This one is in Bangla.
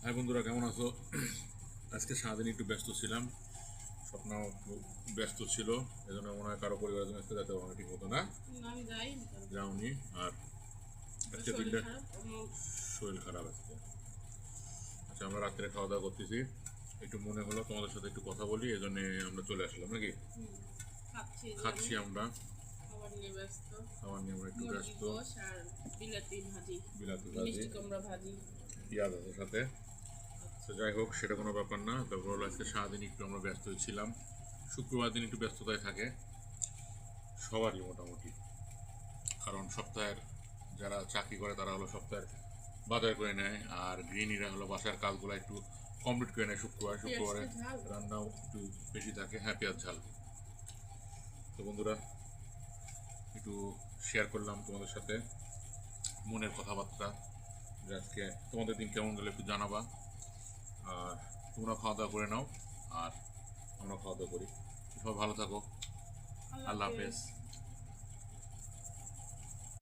হাই বন্ধুরা, কেমন আছো? আজকে সারাদিন একটু ব্যস্ত ছিলাম, স্বপ্ন একটু ব্যস্ত ছিল, এজন্য মনে হয় কারো পরিবারের জন্য আজকে যেতে পারবো ঠিক মতো না। যাওনি। আর আজকে দিনটা শরীর খারাপ আজকে। আচ্ছা, আমরা রাত্রে খাওয়া দাওয়া করতেছি, একটু মনে হলো তোমাদের সাথে একটু কথা বলি, এজন্য আমরা চলে আসলাম নাকি। খাচ্ছি আমরা, খাবার নিয়ে আমরা একটু ব্যস্ত। বিলাতি ভাজি, পেঁয়াজ আছে সাথে। তো যাই হোক, সেটা কোনো ব্যাপার না। তারপর হলো আজকে সারাদিন একটু আমরা ব্যস্তই ছিলাম। শুক্রবার দিন একটু ব্যস্ততায় থাকে সবারই মোটামুটি, কারণ সপ্তাহের যারা চাকরি করে তারা হলো সপ্তাহের বাজার করে নেয়, আর গৃহিণীরা হলো বাসার কাজগুলো একটু কমপ্লিট করে নেয় শুক্রবারে রান্নাও একটু বেশি থাকে। হ্যাঁ, পেঁয়াজ ঝাল। তো বন্ধুরা, একটু শেয়ার করলাম তোমাদের সাথে মনের কথাবার্তা, যে আজকে তোমাদের দিন কেমন গেলে একটু জানাবা। আর তোমরা খাওয়া দাওয়া করে নাও, আর আমরা খাওয়া দাওয়া করি। সবাই ভালো থাকো। আল্লাহ হাফেজ।